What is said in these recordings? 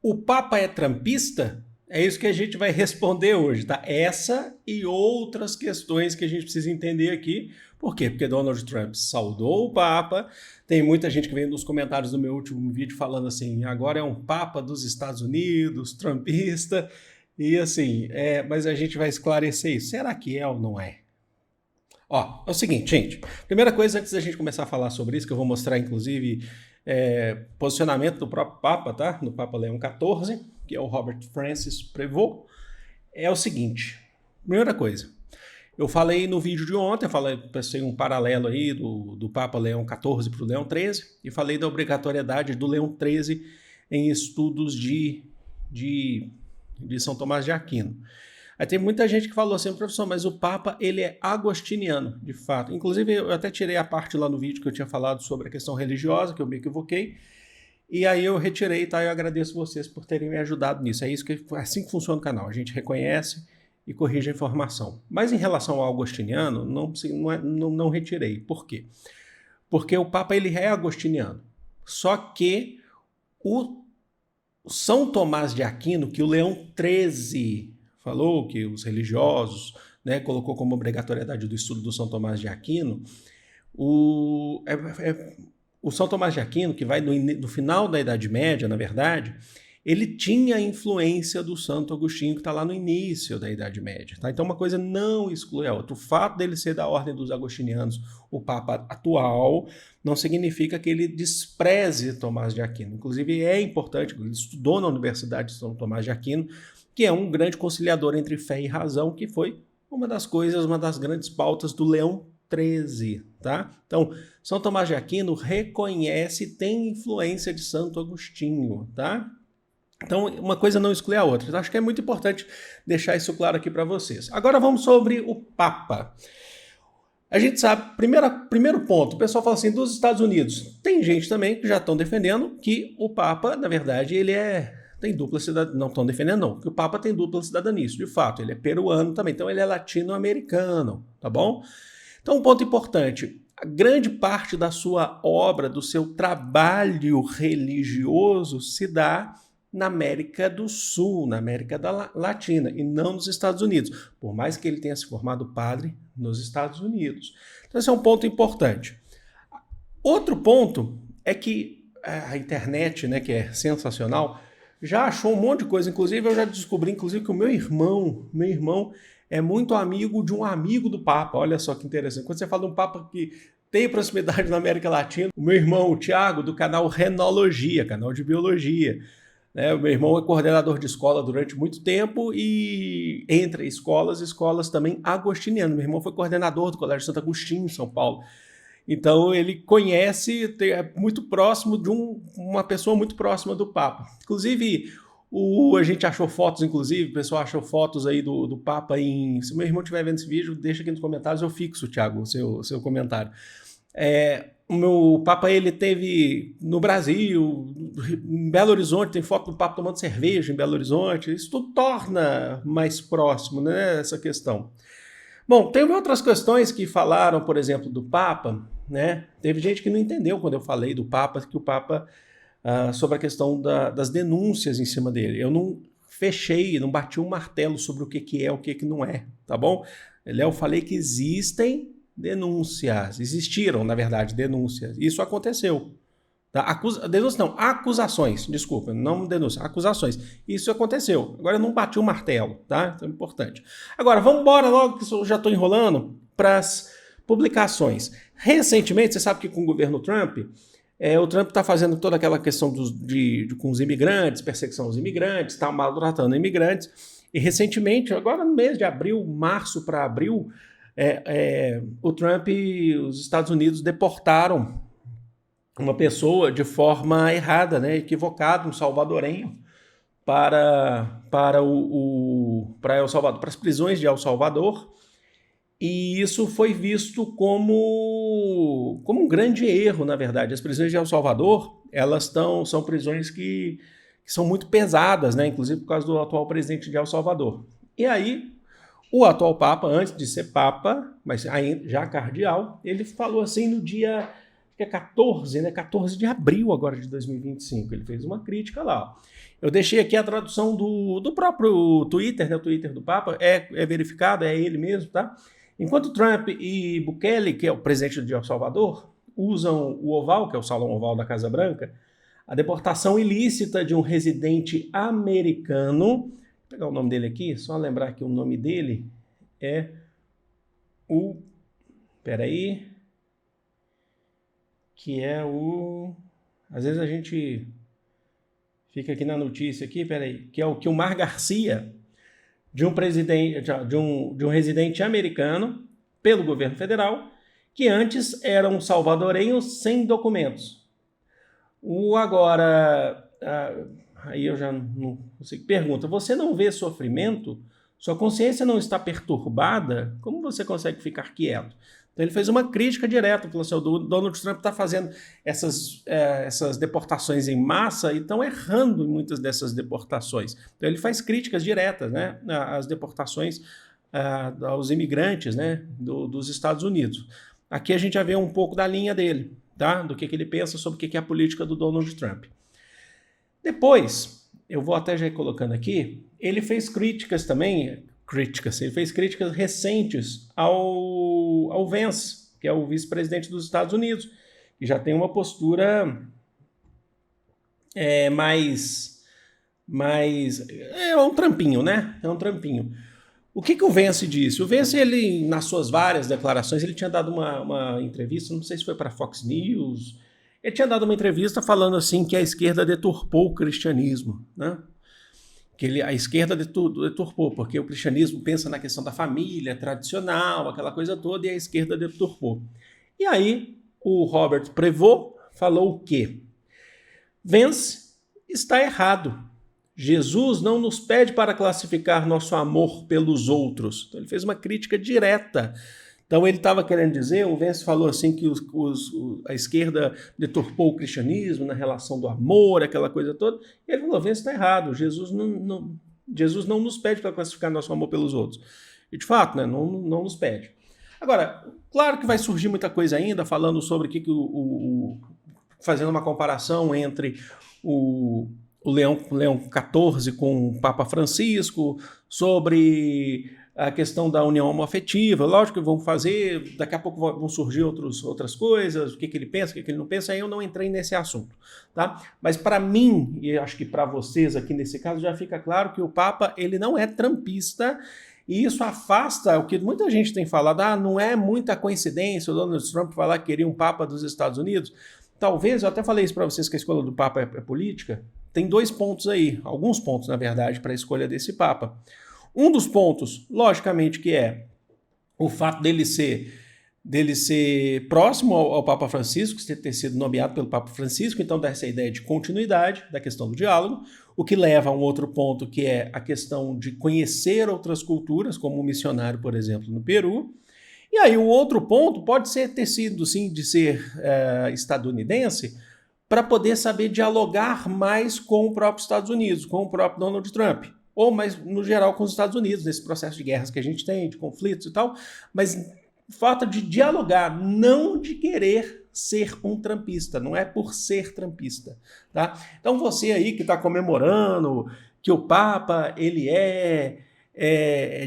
O Papa é trampista? É isso que a gente vai responder hoje, tá? Essa e outras questões que a gente precisa entender aqui. Por quê? Porque Donald Trump saudou o Papa. Tem muita gente que veio nos comentários do meu último vídeo falando assim, agora é um Papa dos Estados Unidos, trumpista. E assim, mas a gente vai esclarecer isso. Será que é ou não é? Ó, é o seguinte, gente. Primeira coisa, antes da gente começar a falar sobre isso, que eu vou mostrar, inclusive, posicionamento do próprio Papa, tá? Do Papa Leão XIV, que é o Robert Francis Prevost, é o seguinte. Primeira coisa, eu falei no vídeo de ontem, pensei um paralelo aí do Papa Leão XIV para o Leão XIII, e falei da obrigatoriedade do Leão XIII em estudos de São Tomás de Aquino. Aí tem muita gente que falou assim, professor, mas o Papa, ele é agostiniano, de fato. Inclusive, eu até tirei a parte lá no vídeo que eu tinha falado sobre a questão religiosa, que eu me equivoquei, e aí eu retirei, tá? Eu agradeço vocês por terem me ajudado nisso. É assim que funciona o canal, a gente reconhece e corrige a informação. Mas em relação ao agostiniano, não retirei. Por quê? Porque o Papa, ele é agostiniano. Só que o São Tomás de Aquino, que o Leão XIII falou, que os religiosos, né, colocou como obrigatoriedade do estudo do São Tomás de Aquino, o São Tomás de Aquino, que vai no final da Idade Média, na verdade, ele tinha a influência do Santo Agostinho, que está lá no início da Idade Média. Tá? Então uma coisa não exclui a outra. O fato dele ser da ordem dos agostinianos, o Papa atual, não significa que ele despreze Tomás de Aquino. Inclusive é importante, ele estudou na Universidade de São Tomás de Aquino, que é um grande conciliador entre fé e razão, que foi uma das grandes pautas do Leão XIII, tá? Então, São Tomás de Aquino reconhece e tem influência de Santo Agostinho, tá? Então, uma coisa não exclui a outra. Então, acho que é muito importante deixar isso claro aqui para vocês. Agora vamos sobre o Papa. A gente sabe, primeiro ponto, o pessoal fala assim, dos Estados Unidos. Tem gente também que já estão defendendo que o Papa, na verdade, ele tem dupla cidadania, não estão defendendo não, que o Papa tem dupla cidadania, isso de fato, ele é peruano também, então ele é latino-americano, tá bom? Então um ponto importante, a grande parte da sua obra, do seu trabalho religioso se dá na América do Sul, na América Latina, e não nos Estados Unidos, por mais que ele tenha se formado padre nos Estados Unidos. Então esse é um ponto importante. Outro ponto é que a internet, né, que é sensacional, já achou um monte de coisa, inclusive eu já descobri que o meu irmão é muito amigo de um amigo do Papa, olha só que interessante. Quando você fala de um Papa que tem proximidade na América Latina, o meu irmão, o Thiago, do canal Renologia, canal de biologia, né? O meu irmão é coordenador de escola durante muito tempo e entre escolas também agostiniano. Meu irmão foi coordenador do Colégio Santo Agostinho, em São Paulo. Então ele conhece, é muito próximo de uma pessoa muito próxima do Papa. Inclusive, a gente achou fotos, o pessoal achou fotos aí do Papa se meu irmão estiver vendo esse vídeo, deixa aqui nos comentários, eu fixo, Thiago, o seu comentário. O meu Papa, ele teve no Brasil, em Belo Horizonte, tem foto do Papa tomando cerveja em Belo Horizonte, isso tudo torna mais próximo, né, essa questão. Bom, teve outras questões que falaram, por exemplo, do Papa, né? Teve gente que não entendeu quando eu falei do Papa, que o Papa, sobre a questão das denúncias em cima dele. Eu não fechei, não bati um martelo sobre o que é, o que não é, tá bom? Eu falei que existem denúncias, existiram, na verdade, denúncias. Isso aconteceu. Tá? Denúncias não, acusações, desculpa, não denúncia, acusações. Isso aconteceu. Agora eu não bati o martelo, tá? Isso é importante. Agora, vamos embora logo, que eu já estou enrolando, para as publicações. Recentemente, você sabe que com o governo Trump, o Trump está fazendo toda aquela questão com os imigrantes, perseguição aos imigrantes, está maltratando imigrantes. E recentemente, agora no mês de abril, março para abril, o Trump e os Estados Unidos deportaram uma pessoa de forma errada, né, equivocada, um salvadorenho, para El Salvador, para as prisões de El Salvador, e isso foi visto como um grande erro, na verdade. As prisões de El Salvador, são prisões que são muito pesadas, né, inclusive por causa do atual presidente de El Salvador. E aí, o atual Papa, antes de ser Papa, mas já cardeal, ele falou assim no dia que é 14, né? 14 de abril agora de 2025. Ele fez uma crítica lá. Ó. Eu deixei aqui a tradução do próprio Twitter, né? O Twitter do Papa é verificado, é ele mesmo, tá? Enquanto Trump e Bukele, que é o presidente de El Salvador, usam o oval, que é o salão oval da Casa Branca, a deportação ilícita de um residente americano, vou pegar o nome dele aqui, só lembrar que o nome dele é o... Peraí... que é o... Às vezes a gente fica aqui na notícia aqui, peraí, que é o Kilmar Garcia, de um residente americano pelo governo federal, que antes era um salvadorenho sem documentos. Aí eu já não consigo. Pergunta, você não vê sofrimento? Sua consciência não está perturbada? Como você consegue ficar quieto? Então ele fez uma crítica direta, falou assim, o Donald Trump está fazendo essas deportações em massa e estão errando em muitas dessas deportações. Então ele faz críticas diretas, né, às deportações aos imigrantes, né, dos Estados Unidos. Aqui a gente já vê um pouco da linha dele, tá? Do que ele pensa sobre o que é a política do Donald Trump. Depois, eu vou até já ir colocando aqui, ele fez críticas também, ele fez críticas recentes ao Vance, que é o vice-presidente dos Estados Unidos, que já tem uma postura mais... É um trampinho, né? É um trampinho. O que o Vance disse? O Vance, ele, nas suas várias declarações, ele tinha dado uma entrevista, não sei se foi para Fox News, ele tinha dado uma entrevista falando assim que a esquerda deturpou o cristianismo, né? Que a esquerda deturpou, porque o cristianismo pensa na questão da família tradicional, aquela coisa toda, e a esquerda deturpou. E aí, o Robert Prevost falou o quê? Vance está errado. Jesus não nos pede para classificar nosso amor pelos outros. Então, ele fez uma crítica direta. Então, ele estava querendo dizer, o Vance falou assim que a esquerda deturpou o cristianismo na relação do amor, aquela coisa toda. E ele falou, Vance está errado, Jesus não nos pede para classificar nosso amor pelos outros. E, de fato, né, não nos pede. Agora, claro que vai surgir muita coisa ainda, falando sobre fazendo uma comparação entre o Leão XIV com o Papa Francisco, sobre a questão da união homoafetiva. Lógico que vão fazer, daqui a pouco vão surgir outras coisas, o que ele pensa, o que ele não pensa, aí eu não entrei nesse assunto. Tá? Mas para mim, e acho que para vocês aqui nesse caso, já fica claro que o Papa ele não é trumpista, e isso afasta o que muita gente tem falado, não é muita coincidência o Donald Trump falar que queria um Papa dos Estados Unidos. Talvez, eu até falei isso para vocês que a escolha do Papa é política. Tem 2 pontos aí, alguns pontos, na verdade, para a escolha desse Papa. Um dos pontos, logicamente, que é o fato dele ser próximo ao Papa Francisco, ter sido nomeado pelo Papa Francisco, então dá essa ideia de continuidade da questão do diálogo, o que leva a um outro ponto, que é a questão de conhecer outras culturas, como um missionário, por exemplo, no Peru. E aí o outro ponto pode ter sido, sim, de ser estadunidense, para poder saber dialogar mais com o próprio Estados Unidos, com o próprio Donald Trump, ou mais no geral com os Estados Unidos, nesse processo de guerras que a gente tem, de conflitos e tal, mas o fato de dialogar, não de querer ser um trumpista, não é por ser trumpista, tá? Então você aí que está comemorando que o Papa, ele é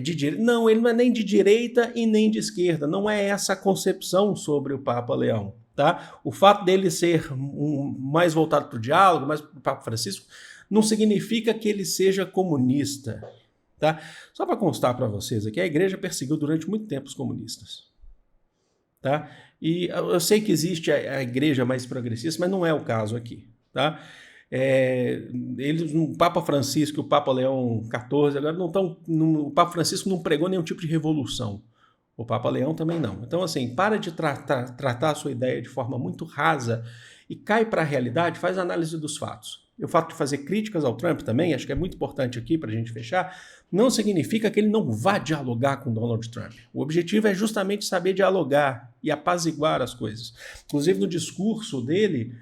de direita, não, ele não é nem de direita e nem de esquerda, não é essa a concepção sobre o Papa Leão. Tá? O fato dele ser mais voltado para o diálogo, mais para o Papa Francisco, não significa que ele seja comunista. Tá? Só para constar para vocês aqui, a igreja perseguiu durante muito tempo os comunistas. Tá? E eu sei que existe a igreja mais progressista, mas não é o caso aqui. Tá? O Papa Francisco e o Papa Leão XIV agora não estão. O Papa Francisco não pregou nenhum tipo de revolução. O Papa Leão também não. Então, assim, para de tratar a sua ideia de forma muito rasa e cai para a realidade, faz a análise dos fatos. E o fato de fazer críticas ao Trump também, acho que é muito importante aqui para a gente fechar, não significa que ele não vá dialogar com Donald Trump. O objetivo é justamente saber dialogar e apaziguar as coisas. Inclusive, no discurso dele,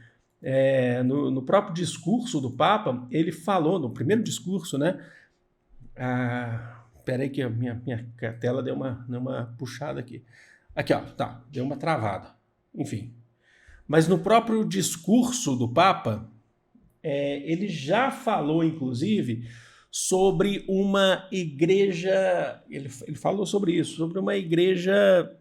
no próprio discurso do Papa, ele falou, no primeiro discurso, né? Peraí que a minha tela deu uma puxada aqui. Aqui, ó, tá, deu uma travada. Enfim. Mas no próprio discurso do Papa, ele já falou, inclusive, sobre uma igreja, ele falou sobre isso, sobre uma igreja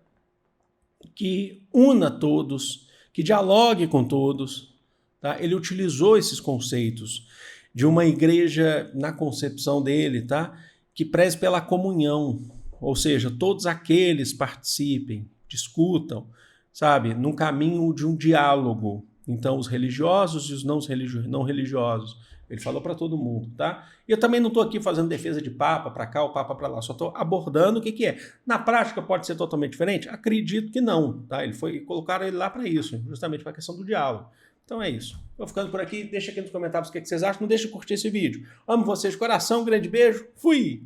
que una todos, que dialogue com todos. Tá? Ele utilizou esses conceitos de uma igreja, na concepção dele, tá? Que preze pela comunhão, ou seja, todos aqueles participem, discutam, sabe, num caminho de um diálogo. Então, os religiosos e os não religiosos. Ele falou para todo mundo, tá? E eu também não estou aqui fazendo defesa de Papa para cá, o Papa para lá, só estou abordando o que é. Na prática pode ser totalmente diferente? Acredito que não, tá? Colocaram ele lá para isso, justamente para a questão do diálogo. Então é isso. Vou ficando por aqui, deixa aqui nos comentários o que vocês acham, não deixa de curtir esse vídeo. Amo vocês de coração, um grande beijo, fui!